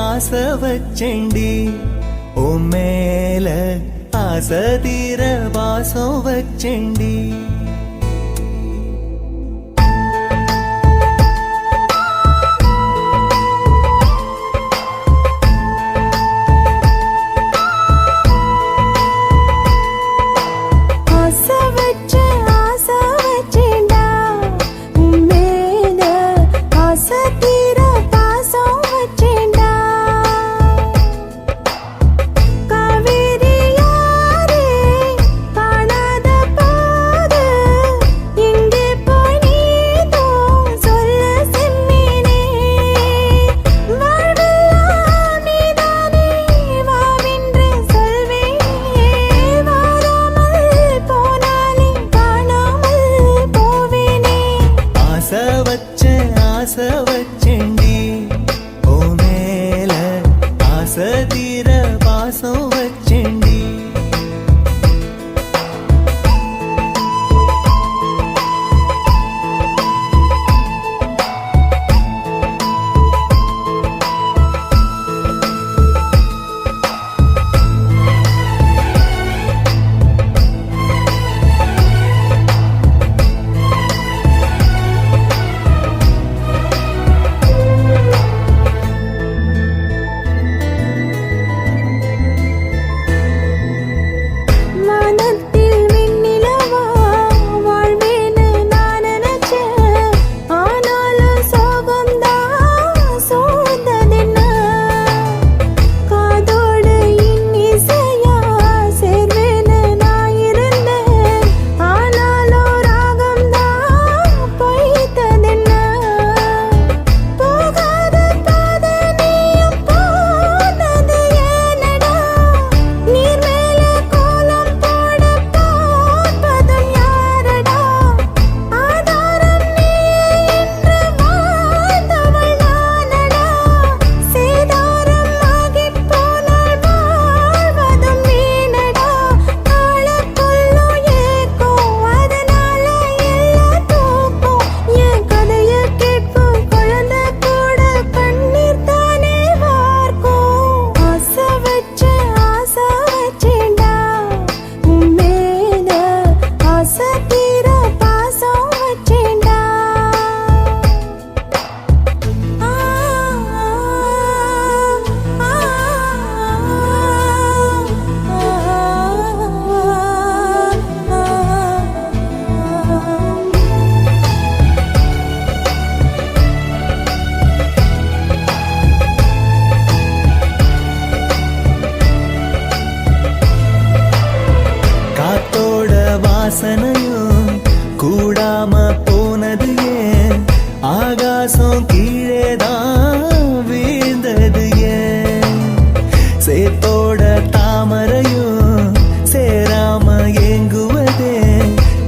ஆசை வச்சேண்டி ஓ மேல ஆசை தீர வாசம் வச்சேண்டி ஆசை வச்சேண்டி ஓ மேல ஆசை தீர வாசம் வச்சேண்டி வாசனையும் கூடாம போனது ஏன் ஆகாசம் கீழேதான் வீழ்ந்தது ஏன் சேத்தோட தாமரையும் சேராம ஏங்குவதே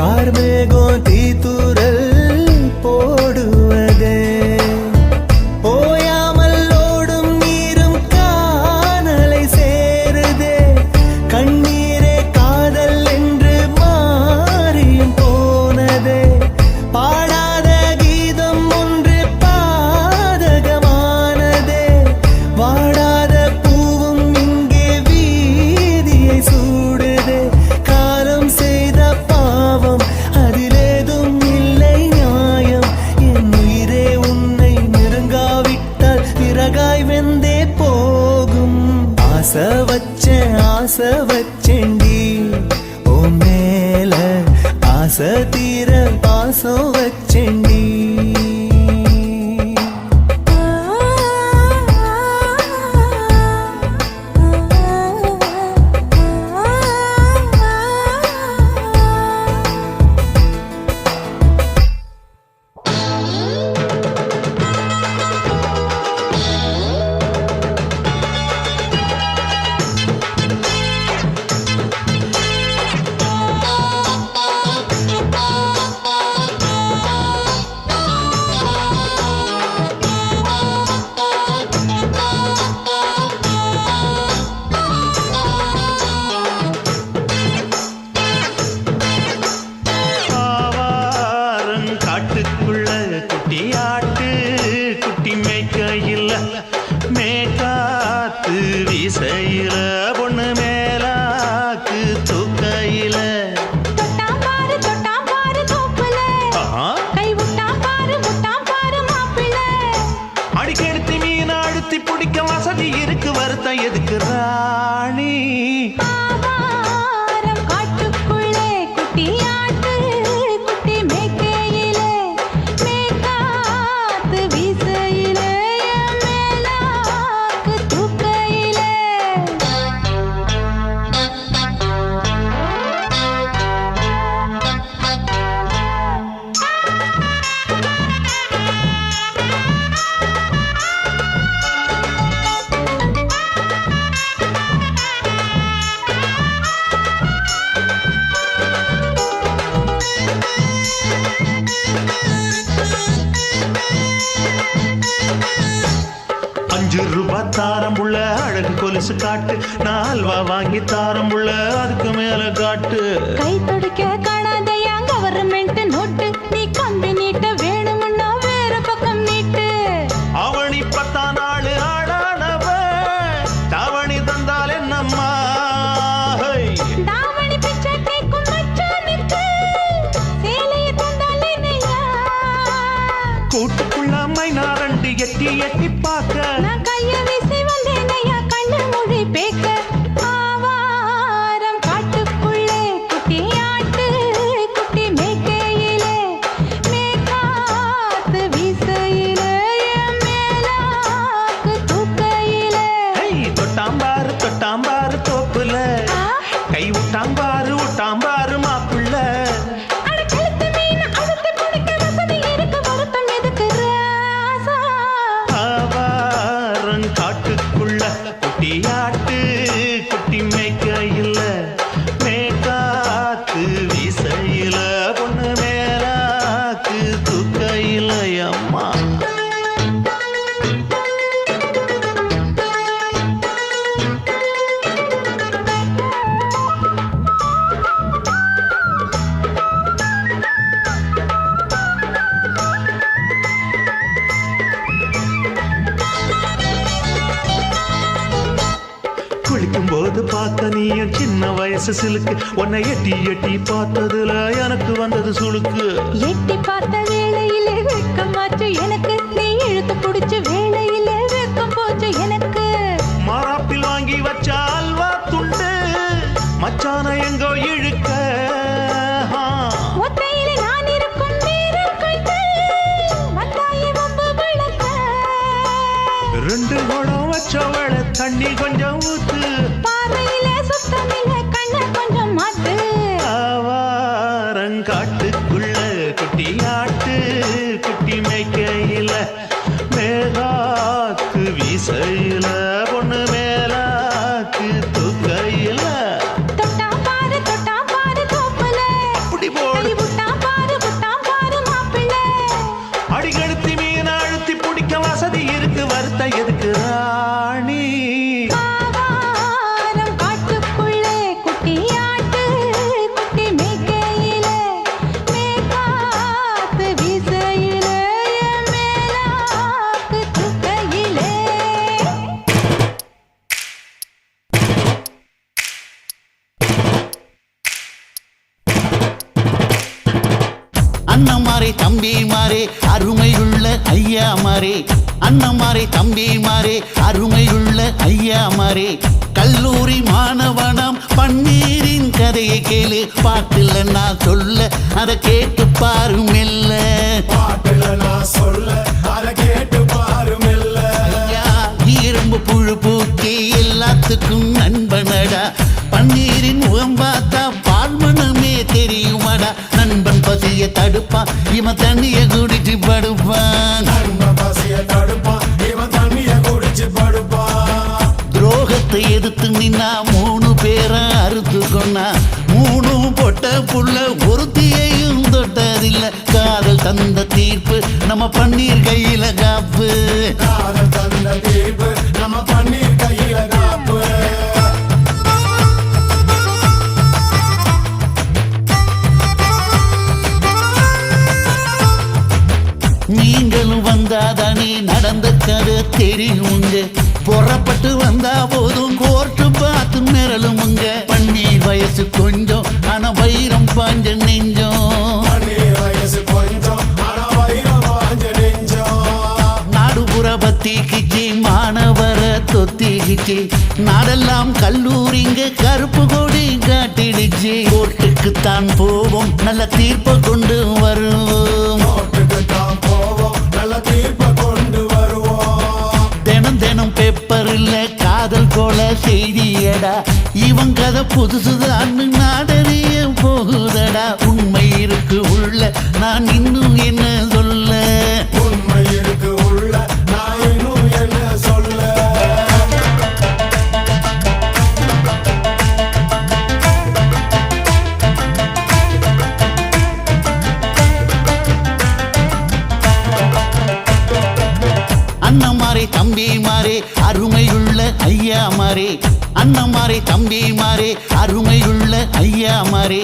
கார்மேகம் தீத்துரல் போடுவதே ஓயாமல் ஓடும் நீரும் காணலை சேருதே கண்ணீரே காதல் என்று மாறியும் போனதே பாடாத கீதம் ஒன்று பாட குட்டி ஆட்டு குட்டி மேய்க்கையில் மேக்காத்து வீசையில பொண்ணு மேலாக்கு தூக்கையில அடிக்கெடுத்து மீன் அழுத்தி பிடிக்க வசதி இருக்கு வருத்தம் எதுக்கு ராணி காட்டுக்குள்ளே குட்டி ஆட்டு குட்டி மேய்க்கையிலே மேக்காத்து வீசையிலே மேலாக்கு தூக்கையிலே ₹5 தாரம் புள்ள அழகு கொலுசு காட்டு நான் அல்வா வாங்கி தாரம் புள்ள அதுக்கு மேல காட்டு கை துடிக்க காணாதையா கவர்மெண்ட் நோட்டு நீ கம்பி நீட்ட வேணும்னா வேற பக்கம் நீட்டு அவனி 10 நாள் ஆடானவ தாவணி தந்தால் என்னம்மா தாவணி பிச்சை கேக்கும் மச்சானுக்கு சேலைய தந்தால் என்னையா கூட்டுக்குள்ள மைனாரண்டு எட்டி எட்டி பார்க்க நான் கைய வீசி வந்தேனையா கண்ணு மொழி பேக்க ஆவாரம் காட்டுக்குள்ளே குட்டி ஆட்டு குட்டி மேய்க்கையிலே மேக்காத்து வீசையிலே மேலாக்கு தூக்கையிலே தொட்டாம்பாரு தோப்புல கை விட்டாம்பாரு மாப்பிள்ள அட கழுத்து மீன் அழுத்து குடிக்க வசதி இருக்கு வருத்தம் எதுக்கு ராசா ஆவாரம் காட்டுக்குள்ள குட்டி ஆட்டு குட்டி மேய்க்கையில் மேக்காத்து வீசையில பொண்ணு மேலாக்கு தூக்கையில அம்மா குளிக்கும் போது பார்த்த நீயும் சின்ன வயசு சிலுக்கு உன்னை எட்டி எட்டி பார்த்ததுல எனக்கு வந்தது சுளுக்கு எட்டி பார்த்த வேளையிலே வெட்கமாச்சு எனக்கு நீ இழுத்து புடிச்ச வேளையிலே வெட்கம் போச்சு எனக்கு மாறாப்பில் வாங்கி வச்ச அல்வா துண்டு மச்சான எங்கோ இழுக்க ஒத்தையிலே நான் இருக்கும் நேரம் கண்டு வந்தாயே வம்பு விளக்க 2 குடம் வச்சவள தண்ணி கொஞ்சம் ஊத்து பார்வையிலே சுத்தமில்லை கண்ண கொஞ்சம் மாத்து ஆவாரங்காட்டுக்குள்ள குட்டி ஆட்டு குட்டி மேய்க்கையில மேலாக்கு வீசையில பொண்ணு மேலாக்கு தூக்கையில தொட்டா பாரு தோப்புல அப்படி போடு கை விட்டா பாரு மாப்பிள்ளை அடிக்கடுத்தி மீன் அழுத்தி பிடிக்க வசதி இருக்கு வருத்த எதுக்கு ராணி ஆவாரம் காட்டுக்குள்ளே குட்டி ஆட்டு குட்டி மேய்க்கையிலே மேக்காத்து வீசையிலே மேலாக்கு தூக்கையிலே அண்ணமாரே தம்பி மாறே அருமையுள்ள ஐயா மாறே அண்ணமாரே தம்பி மாறே அருமையுள்ள ஐயா மாறே கல்லூரி மாணவனாம் பன்னீரின் கதையை கேளு பாட்டுல நான் சொல்ல அதை கேட்டு பாரு மெல்ல ஐயா, இரும்பு புழு பூக்கி எல்லாத்துக்கும் நண்பனடா பன்னீரின் முகம் பார்த்தா பால்மனமே தெரியுமாடா நண்பன் பசிய தடுப்பான் இவன் தண்ணிய குடிச்சு படுப்பான் துரோகத்தை எதிர்த்து நின்னா 3 பேரை அறுத்து கொன்னா 3 பொட்ட புள்ள ஒருத்தியையும் தொட்டதில்லை காதல் தந்த தீர்ப்பு நம்ம பன்னீர் கையில காப்பு நீங்களும் வந்தாதானே நடந்த கதை தெரியுங்க. புறப்பட்டு வந்தா போதும் கோர்ட்டு பார்த்து மிரளுமுங்க. பன்னீர் வயசு கொஞ்சம் ஆனா வைரம் பாஞ்ச நெஞ்சம். நாடுபுற பத்திக்கிச்சு மாணவர தொத்திக்கிச்சு. நாடெல்லாம் கல்லூரிங்க கருப்பு கொடி காட்டிடுச்சு. கோர்ட்டுக்குத்தான் போவோம் நல்ல தீர்ப்பை கொண்டு வருவோம். தினம் தினம் பேப்பர்ல காதல் கொல செய்தியடா. இவன் கதை புதுசுதான் நாடறிய போகுதடா. உண்மை இருக்கு உள்ள நான் இன்னும் என்ன சொல்ல. உண்மை இருக்கு உள்ள நான் இன்னும் என்ன சொல்ல. அண்ணமாரே தம்பி மாறே அருமையுள்ள ஐயா மாறே. அண்ணமாரே தம்பி மாறே அருமையுள்ள ஐயா மாறே.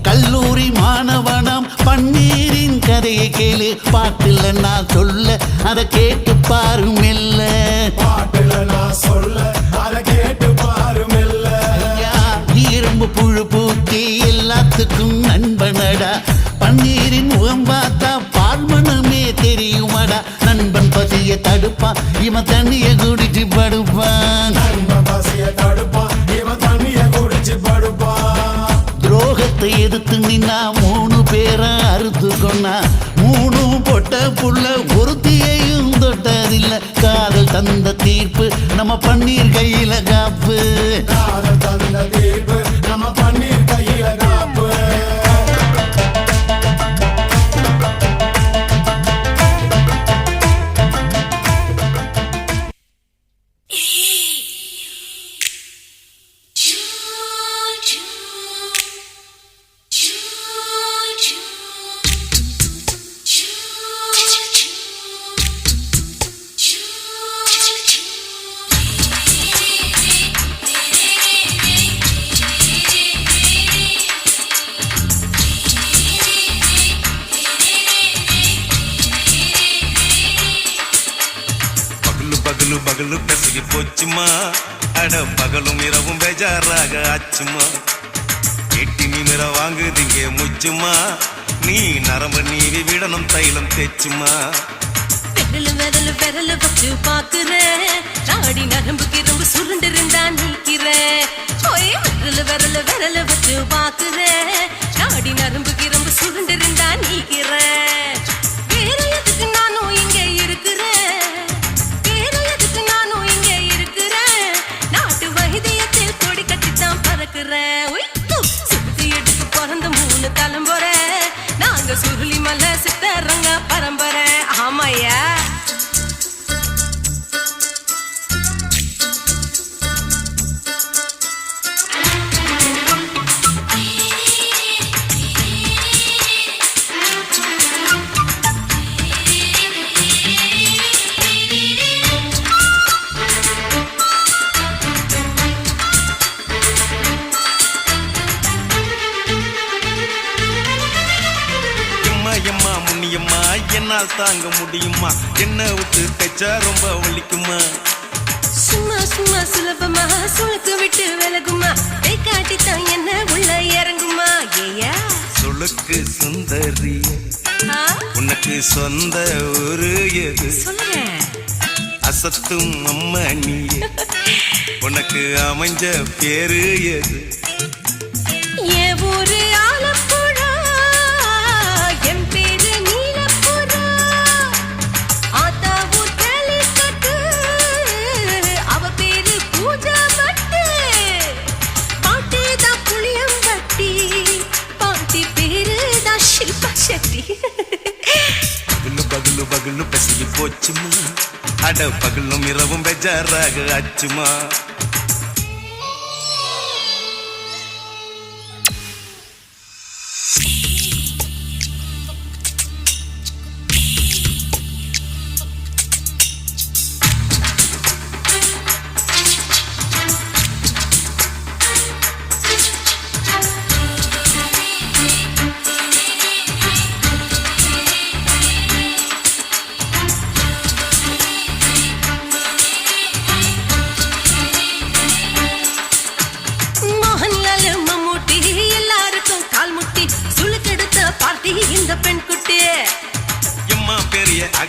கல்லூரி மாணவனாம் பன்னீரின் கதையை கேளு. பாட்டுல நான் சொல்ல அதை கேட்டு பாரு மெல்ல. பாட்டுல நான் சொல்ல அதை கேட்டு பாரு மெல்ல. ஐயா நீரும்பு புழு பூச்சி எல்லாத்துக்கும் நண்பனடா. பன்னீரின் முகம் பார்த்தா பால்மனமே தெரியுமாடா. நண்பன் பசிய தடுப்பான் இவன் தண்ணிய குடிச்சு படுப்பான். நண்பன் பசிய தடுப்பான் இவன் தண்ணிய குடிச்சு படுப்பான். துரோகத்தை எதிர்த்து நின்னா 3 பேரை அறுத்து கொண்டா. 3 பொட்ட புள்ள ஒருத்தியையும் தொட்டதில்ல. காதல் தந்த தீர்ப்பு நம்ம பன்னீர் கையில காப்பு. காதல் தந்த தீர்ப்பு நம்ம பன்னீர் கையில காப்பு. பகலு பகலு பெசகி போச்சுமா. அட பகலும் இரவும் பேஜாராக ஆச்சுமா. எட்டி நிமிர வாங்குதிங்க முச்சுமா. நீ நரம்பு நீவி விடணும் தைலம் தேச்சுமா. விரலு விரலு வச்சு பாக்குறேன். நாடி நரம்பு கிரம்பு சுருண்டு இருந்தா நீக்கிறேன். விரலு வச்சு பாக்குறேன். நாடி நரம்பு கிரம்பு சுருண்டு இருந்தா நீக்கிறேன். வேற எதுக்கு நானும் இங்க இருக்கிறேன். வேற எதுக்கு நானும் இங்க இருக்கிறேன். நாட்டு வைத்தியத்தில் கொடி கட்டித்தான் பறக்கிறேன். சுத்தி எடுத்து பிறந்த 3 தலைமுறை. நாங்க சுருளி மலை சித்தரங்க பரம்பரை. ஆமாயா எம்மா முன்னியம்மா என்னால் தாங்க முடியுமா. என்ன விட்டு தைச்சா ரொம்ப வலிக்குமா. சும்மா சும்மா சுலபமா சுளுக்கு விட்டு விலகுமா. கை காட்டித்தான் என்ன உள்ள இறங்குமா. ஏயா சுளுக்கு சுந்தரி உனக்கு சொந்த ஊரு எது. சொல்றேன் அசத்தும் அம்மா நீ உனக்கு அமைஞ்ச பேரு எது. என் ஊரு ஆலப்புழா. என் பேரு நீலப்புறா. ஆத்தா ஊர் கேலிக்கட்டு. அவ பேரு பூஜா பட்டு. பாட்டி தான் புளியம்பட்டி. பாட்டி பேரு தான் ஷில்பா செட்டி. பகலு பகலு பகலு பசிக்கு போச்சுமா. அட பகலும் இரவும் பெஜாராக ஆச்சுமா.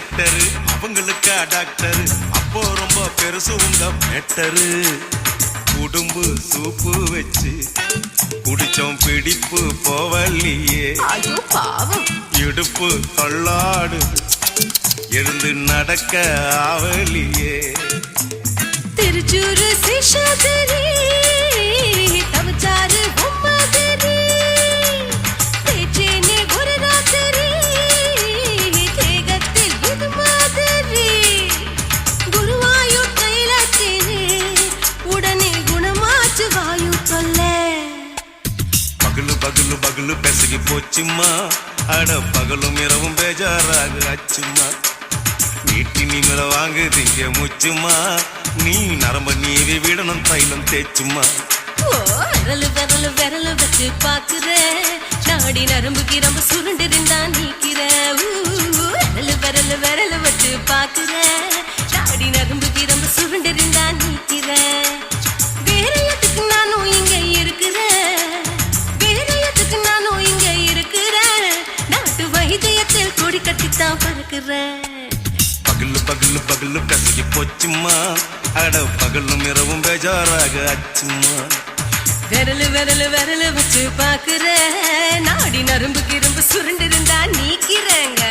டாக்டரு அவங்களுக்கா டாக்டரு அப்போ ரொம்ப பெருசு உங்க மேட்டரு உடும்பு சூப்பு வச்சு குடிச்சோம் பிடிப்பு போவல்லையே ஐயோ பாவம் இடுப்பு தள்ளாடு எழுந்து நடக்க ஆவலியே திருச்சூரு சிஷாதிரி தவச்சாரு பொம்மாதிரி தேச்சேனே ஒரு ராத்திரி தேகத்தில் இது மாதிரி குருவாயூர் தைலத்திலே உடனே குணமாச்சு வாயு சொல்ல பகலு பகலு பகலு பெசகி போச்சுமா அட பகலும் இரவும் பேஜாராக ஆச்சுமா நீட்டி நீங்கள வாங்குதீங்க முச்சுமா நீ நரம்ப நீவி விடணும் தைலம் தேச்சுமா ஓ விரலு விரலு விரலு வச்சு பாக்குற நாடி நரம்பு கிரம்பு சுருண்டு இருந்தா நீக்கிற விரலு விரலு விரலு வச்சு பாக்குற நாடி நரம்பு கிரம்பு சுருண்டு இருந்தா நீக்கிற வேற எதுக்கு நானும் இங்க இருக்கிறேன் வேற எதுக்கு நானும் இங்க இருக்கிறேன் நாட்டு வைத்தியத்தில் கொடி கட்டித்தான் பறக்கிறேன் பகலு பகலு பகலு கசகி போச்சுமா அட பகலும் இரவும் பேஜாராக ஆச்சுமா விரலு விரலு விரலு வச்சு பாக்குற நாடி நரம்பு கிரம்பு சுருண்டு இருந்தா நீக்கிறேங்க